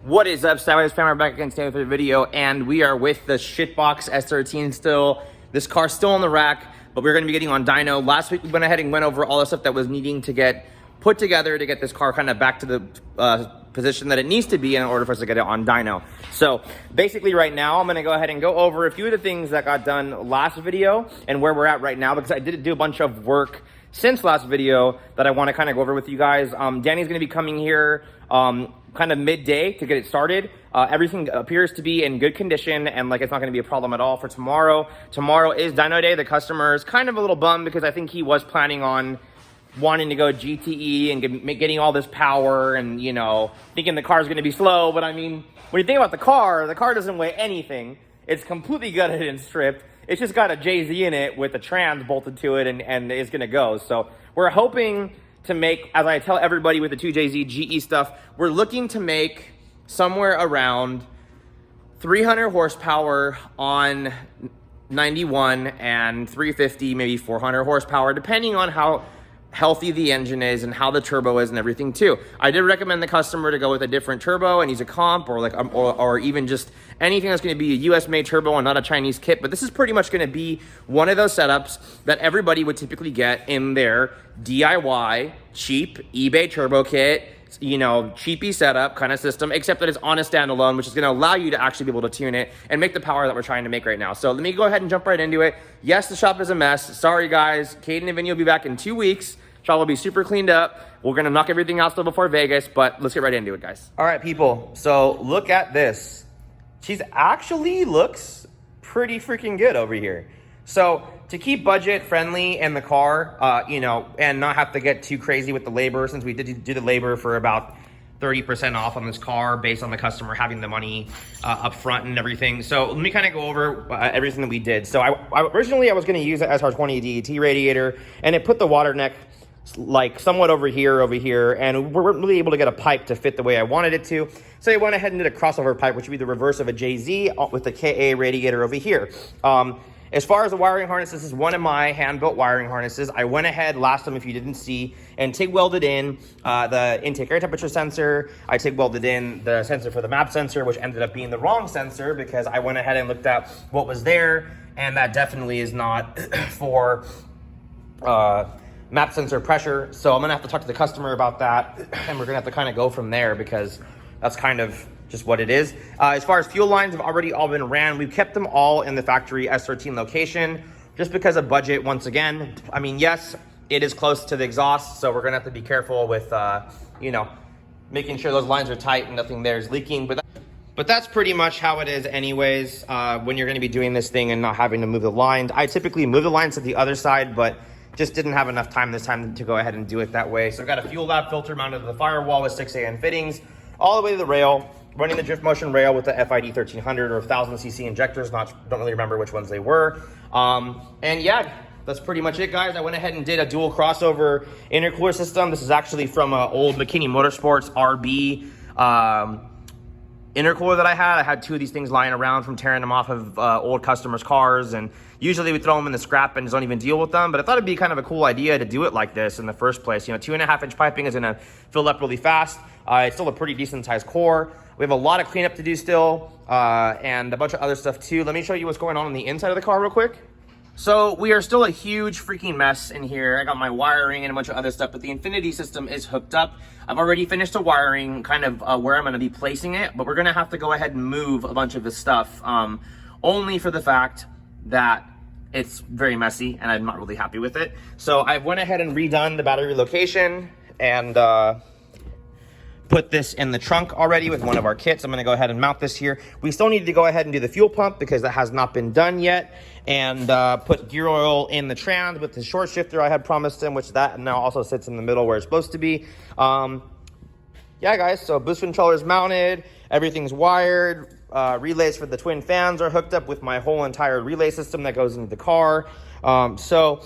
What is up, Sideways fam? We're back again today with a video, and we are with the shitbox S13 still. This car's still on the rack, but we're gonna be getting on dyno. Last week we went ahead and went over all the stuff that was needing to get put together to get this car kind of back to the position that it needs to be in order for us to get it on dyno. So basically right now, I'm gonna go ahead and go over a few of the things that got done last video and where we're at right now, because I did do a bunch of work since last video that I want to kind of go over with you guys. Danny's going to be coming here kind of midday to get it started. Everything appears to be in good condition, and like it's not going to be a problem at all for tomorrow. Tomorrow is dyno day. The customer is kind of a little bummed because I think he was planning on wanting to go GTE and getting all this power and, you know, thinking the car's going to be slow. But I mean, when you think about the car doesn't weigh anything. It's completely gutted and stripped. It's just got a J-Z in it with a trans bolted to it, and it's gonna go. So we're hoping to make, as I tell everybody with the 2JZ GE stuff, we're looking to make somewhere around 300 horsepower on 91 and 350, maybe 400 horsepower, depending on how healthy the engine is and how the turbo is and everything too. I did recommend the customer to go with a different turbo and use a comp or like or even just anything that's going to be a US made turbo and not a Chinese kit. But this is pretty much going to be one of those setups that everybody would typically get in their DIY cheap eBay turbo kit, you know, cheapy setup kind of system, except that it's on a standalone, which is going to allow you to actually be able to tune it and make the power that we're trying to make right now. So let me go ahead and jump right into it. Yes, the shop is a mess. Sorry guys. Caden and Vinny will be back in 2 weeks. Shop will be super cleaned up. We're going to knock everything out still before Vegas, but let's get right into it, guys. All right, people. So look at this. She's actually looks pretty freaking good over here. So to keep budget friendly in the car, you know, and not have to get too crazy with the labor, since we did do the labor for about 30% off on this car based on the customer having the money up front and everything. So let me kind of go over everything that we did. So originally I was going to use an SR20 DET radiator, and it put the water neck like somewhat over here, and we're really able to get a pipe to fit the way I wanted it to. So I went ahead and did a crossover pipe, which would be the reverse of a JZ with the KA radiator over here. As far as the wiring harness, this is one of my hand-built wiring harnesses. I went ahead last time, if you didn't see, and TIG welded in the intake air temperature sensor. I TIG welded in the sensor for the map sensor, which ended up being the wrong sensor because I went ahead and looked at what was there, and that definitely is not for map sensor pressure. So I'm gonna have to talk to the customer about that, and we're gonna have to kind of go from there because that's kind of just what it is. As far as fuel lines have already all been ran. We've kept them all in the factory S13 location just because of budget. Once again, I mean, yes, it is close to the exhaust, so we're gonna have to be careful with, you know, making sure those lines are tight and nothing there is leaking. But that's pretty much how it is anyways, when you're gonna be doing this thing and not having to move the lines. I typically move the lines to the other side, but just didn't have enough time this time to go ahead and do it that way. So I've got a fuel lab filter mounted to the firewall with 6AN fittings all the way to the rail, running the drift motion rail with the FID 1300 or 1000cc injectors. Don't really remember which ones they were. And yeah, that's pretty much it, guys. I went ahead and did a dual crossover intercooler system. This is actually from an old McKinney Motorsports RB intercooler that I had. I had two of these things lying around from tearing them off of old customers' cars, and usually we throw them in the scrap and just don't even deal with them. But I thought it'd be kind of a cool idea to do it like this in the first place. You know, 2.5-inch piping is gonna fill up really fast. It's still a pretty decent sized core. We have a lot of cleanup to do still, and a bunch of other stuff too. Let me show you what's going on the inside of the car real quick. So we are still a huge freaking mess in here. I got my wiring and a bunch of other stuff, but the Vvti system is hooked up. I've already finished the wiring, kind of where I'm gonna be placing it, but we're gonna have to go ahead and move a bunch of this stuff, only for the fact that it's very messy and I'm not really happy with it. So I went ahead and redone the battery location and put this in the trunk already with one of our kits. I'm gonna go ahead and mount this here. We still need to go ahead and do the fuel pump because that has not been done yet, and put gear oil in the trans with the short shifter I had promised him, which that now also sits in the middle where it's supposed to be. Yeah, guys, so boost controller is mounted, everything's wired, relays for the twin fans are hooked up with my whole entire relay system that goes into the car. So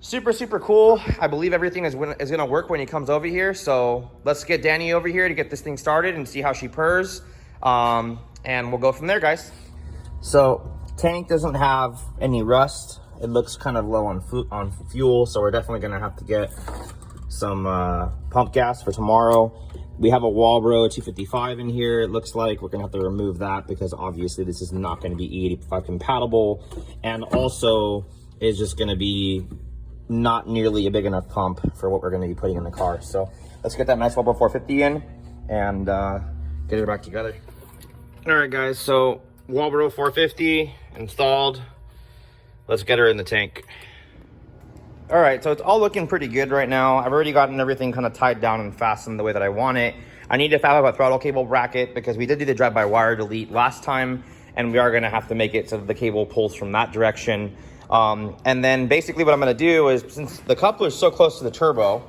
super cool. I believe everything is gonna work when he comes over here. So let's get Danny over here to get this thing started and see how she purrs. And we'll go from there, guys. So tank doesn't have any rust. It looks kind of low on fuel, so we're definitely gonna have to get some pump gas for tomorrow. We have a Walbro 255 in here. It looks like we're gonna have to remove that because obviously this is not gonna be E85 compatible, and also is just gonna be not nearly a big enough pump for what we're gonna be putting in the car. So let's get that nice Walbro 450 in and get it back together. All right, guys, so Walbro 450 installed. Let's get her in the tank. All right, so it's all looking pretty good right now. I've already gotten everything kind of tied down and fastened the way that I want it. I need to have a throttle cable bracket because we did do the drive-by-wire delete last time, and we are gonna have to make it so that the cable pulls from that direction. And then basically what I'm gonna do is, since the coupler is so close to the turbo,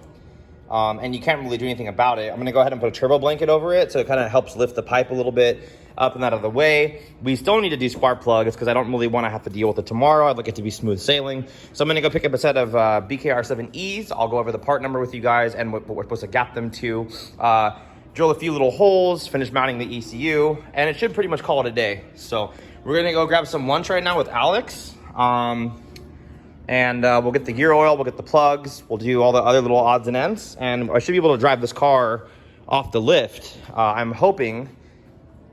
and you can't really do anything about it, I'm gonna go ahead and put a turbo blanket over it so it kind of helps lift the pipe a little bit up and out of the way. We still need to do spark plugs because I don't really want to have to deal with it tomorrow. I'd like it to be smooth sailing. So I'm gonna go pick up a set of BKR7Es. I'll go over the part number with you guys and what we're supposed to gap them to. Drill a few little holes, finish mounting the ECU, and it should pretty much call it a day. So we're gonna go grab some lunch right now with Alex. And we'll get the gear oil, we'll get the plugs, we'll do all the other little odds and ends, and I should be able to drive this car off the lift. I'm hoping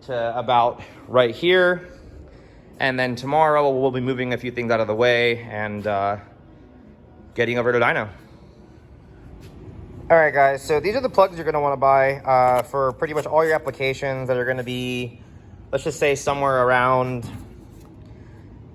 to about right here, and then tomorrow we'll be moving a few things out of the way and getting over to Dyno. All right, guys, so these are the plugs you're gonna wanna buy for pretty much all your applications that are gonna be, let's just say somewhere around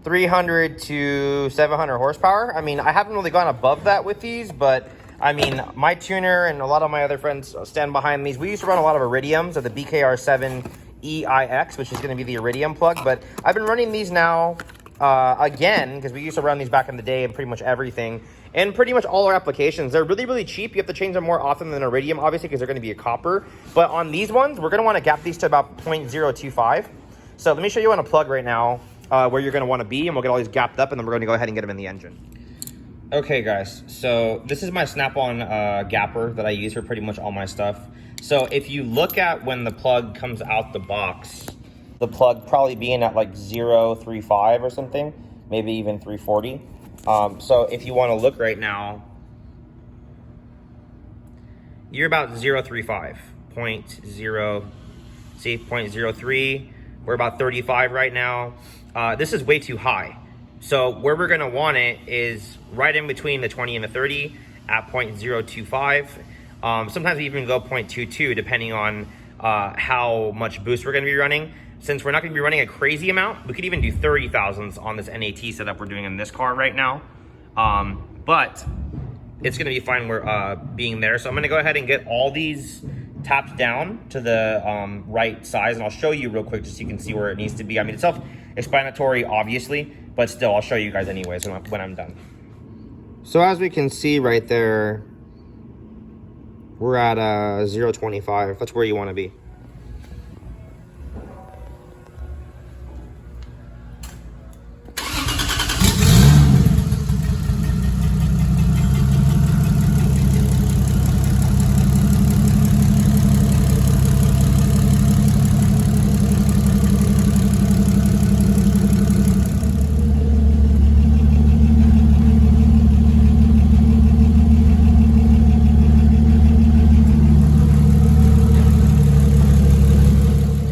300 to 700 horsepower. I mean, I haven't really gone above that with these, but I mean, my tuner and a lot of my other friends stand behind these. We used to run a lot of Iridiums of the BKR7EIX, which is going to be the Iridium plug, but I've been running these now again, because we used to run these back in the day and pretty much everything. And pretty much all our applications, they're really, really cheap. You have to change them more often than Iridium, obviously, because they're going to be a copper. But on these ones, we're going to want to gap these to about 0.025. So let me show you on a plug right now where you're going to want to be, and we'll get all these gapped up, and then we're going to go ahead and get them in the engine. Okay, guys, so this is my snap-on gapper that I use for pretty much all my stuff. So if you look at when the plug comes out the box, the plug probably being at like 0.35 or something, maybe even 340. So if you want to look right now, you're about 0.35, 0.03. We're about 35 right now. This is way too high. So where we're gonna want it is right in between the 20 and the 30 at 0.025. Sometimes we even go 0.22 depending on how much boost we're gonna be running. Since we're not gonna be running a crazy amount, we could even do 30 thousandths on this NAT setup we're doing in this car right now. But it's gonna be fine we're being there. So I'm gonna go ahead and get all these tapped down to the right size, and I'll show you real quick just so you can see where it needs to be. I mean, it's self-explanatory, obviously, but still, I'll show you guys anyways when I'm done. So as we can see right there, we're at 0.25. That's where you want to be.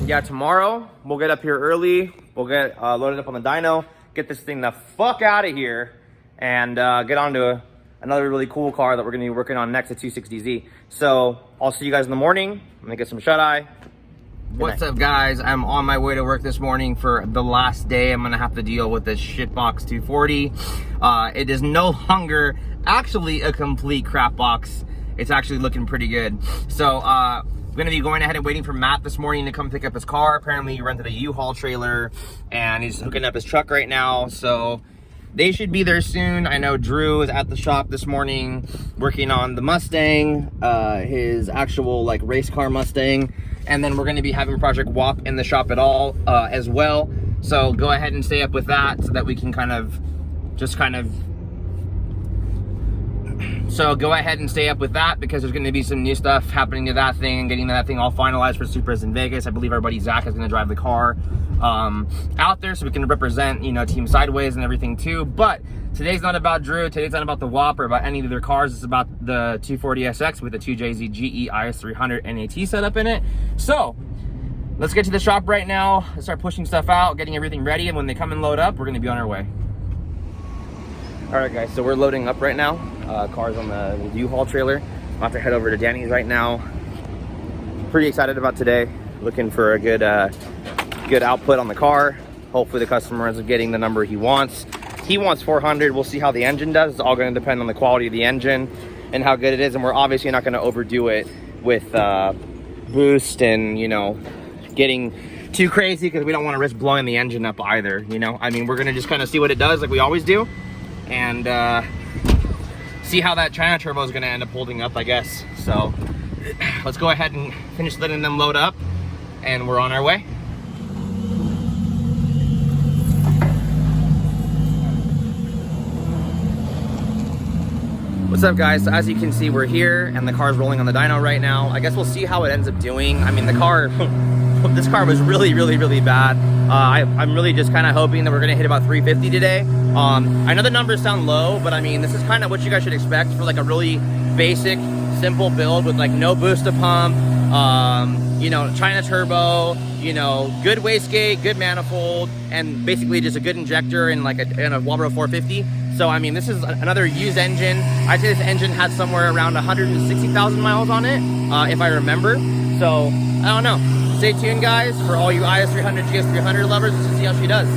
Yeah, tomorrow we'll get up here early. We'll get loaded up on the dyno, get this thing the fuck out of here, and get on to another really cool car that we're gonna be working on next, the 260Z. So I'll see you guys in the morning. I'm gonna get some shut-eye. What's up, guys? I'm on my way to work this morning for the last day. I'm gonna have to deal with this shitbox 240. It is no longer actually a complete crap box. It's actually looking pretty good. So we're gonna be going ahead and waiting for Matt this morning to come pick up his car. Apparently he rented a U-Haul trailer and he's hooking up his truck right now. So they should be there soon. I know Drew is at the shop this morning working on the Mustang, his actual like race car Mustang. And then we're gonna be having Project WAP in the shop as well. So go ahead and stay up with that so that we can kind of So go ahead and stay up with that, because there's going to be some new stuff happening to that thing and getting that thing all finalized for Supers in Vegas. I believe our buddy Zach is going to drive the car out there, so we can represent, you know, Team Sideways and everything too. But today's not about Drew. Today's not about the WAP or about any of their cars. It's about the 240SX with the 2JZ GE Is300 NAT setup in it. So let's get to the shop right now. Let's start pushing stuff out, getting everything ready, and when they come and load up, we're going to be on our way. All right, guys, so we're loading up right now. Cars on the U-Haul trailer. I'm about to head over to Danny's right now. Pretty excited about today. Looking for a good output on the car. Hopefully the customer is getting the number he wants. He wants 400. We'll see how the engine does. It's all going to depend on the quality of the engine and how good it is. And we're obviously not going to overdo it with boost and, you know, getting too crazy, because we don't want to risk blowing the engine up either, you know. I mean, we're going to just kind of see what it does like we always do, and see how that China turbo is going to end up holding up, I guess. So let's go ahead and finish letting them load up, and we're on our way. What's up, guys? So as you can see, we're here and the car's rolling on the dyno right now. I guess we'll see how it ends up doing. I mean, the car this car was really bad. I'm really just kind of hoping that we're gonna hit about 350 today. I know the numbers sound low, but I mean, this is kind of what you guys should expect for like a really basic, simple build with like no boost to pump, you know, China turbo, you know, good wastegate, good manifold, and basically just a good injector and like a Walbro 450. So I mean, this is another used engine. I'd say this engine had somewhere around 160,000 miles on it, if I remember. So I don't know. Stay tuned, guys, for all you Is300, Gs300 lovers, to see how she does.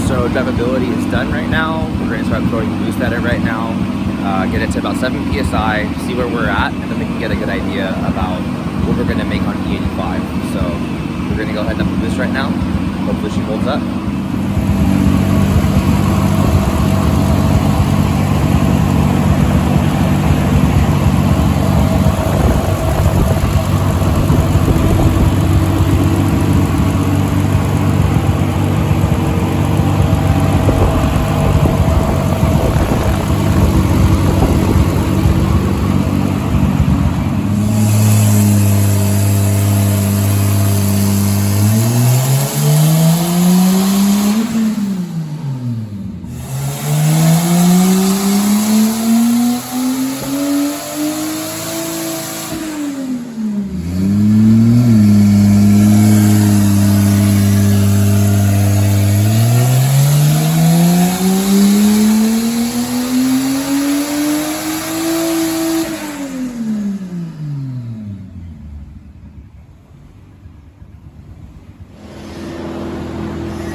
So drivability is done right now. We're going to start throwing boost at it right now, get it to about 7 PSI, see where we're at, and then we can get a good idea about what we're going to make on E85. So we're going to go ahead and up the boost right now. Hopefully she holds up.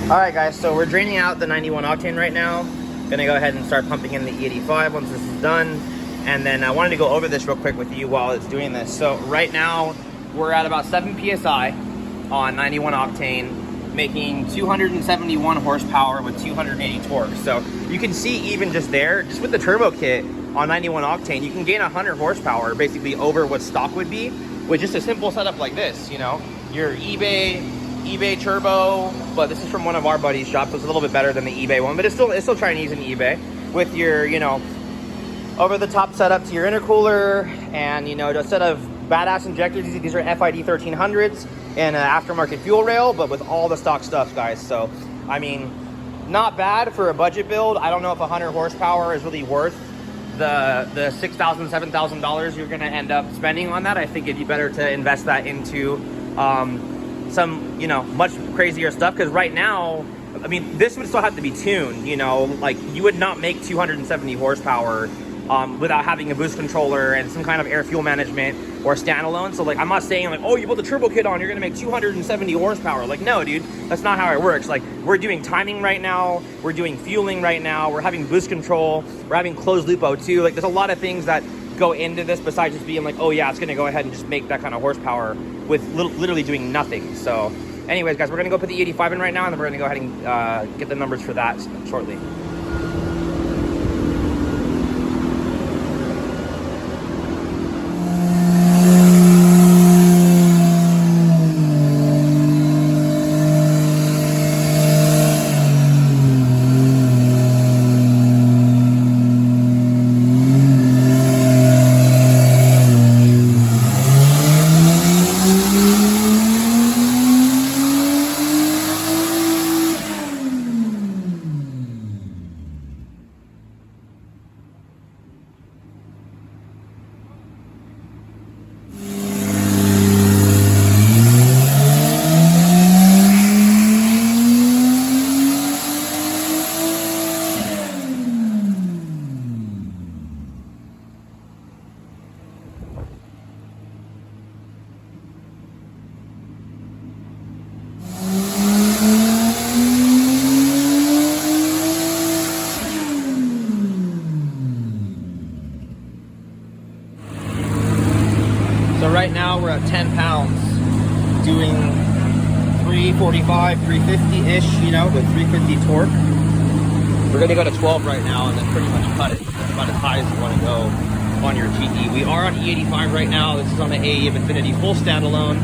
All right, guys, so we're draining out the 91 octane right now. Gonna go ahead and start pumping in the E85 once this is done. And then I wanted to go over this real quick with you while it's doing this. So right now we're at about 7 PSI on 91 octane, making 271 horsepower with 280 torque. So you can see even just there, just with the turbo kit on 91 octane, you can gain 100 horsepower basically over what stock would be with just a simple setup like this, you know, your eBay turbo, but this is from one of our buddies' shops, so it's a little bit better than the eBay one, but it's still Chinese and eBay, with your, you know, over-the-top setup to your intercooler, and, you know, a set of badass injectors. These are FID 1300s and an aftermarket fuel rail, but with all the stock stuff, guys. So I mean, not bad for a budget build. I don't know if 100 horsepower is really worth the $6,000, $7,000 you're going to end up spending on that. I think it'd be better to invest that into some, you know, much crazier stuff, because right now, I mean, this would still have to be tuned, you know, like you would not make 270 horsepower without having a boost controller and some kind of air fuel management or standalone. So like, I'm not saying like, oh, you put the turbo kit on, you're gonna make 270 horsepower. Like, no, dude, that's not how it works. Like, we're doing timing right now, we're doing fueling right now, we're having boost control, we're having closed loop O2. Like, there's a lot of things that go into this besides just being like, oh yeah, it's gonna go ahead and just make that kind of horsepower with literally doing nothing. So anyways, guys, we're gonna go put the E85 in right now, and then we're gonna go ahead and get the numbers for that shortly. So right now we're at 10 pounds, doing 345, 350-ish, you know, with 350 torque. We're gonna go to 12 right now and then pretty much cut it. That's about as high as you wanna go on your GE. We are on E85 right now. This is on the AE of Vvti full standalone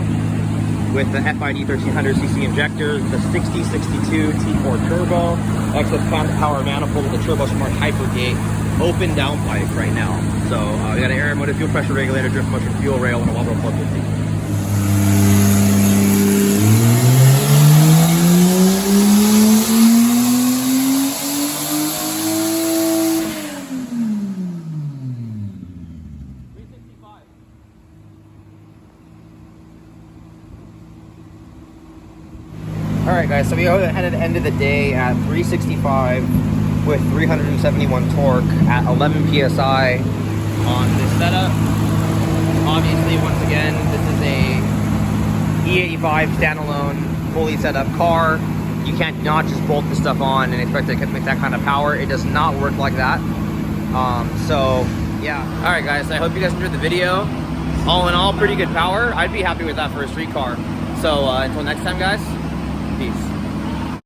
with the FID 1300cc injectors, the 6062 T4 turbo, exit power manifold with the Turbo Smart Hypergate, open downpipe right now. So we got an air motor fuel pressure regulator, drift motion fuel rail, and a Wobble 450. Alright guys, so we are at the end of the day at 365 with 371 torque at 11 PSI on this setup. Obviously, once again, this is a E85 standalone, fully set up car. You can't not just bolt this stuff on and expect it to make that kind of power. It does not work like that. So yeah. Alright guys, I hope you guys enjoyed the video. All in all, pretty good power. I'd be happy with that for a street car. So until next time guys,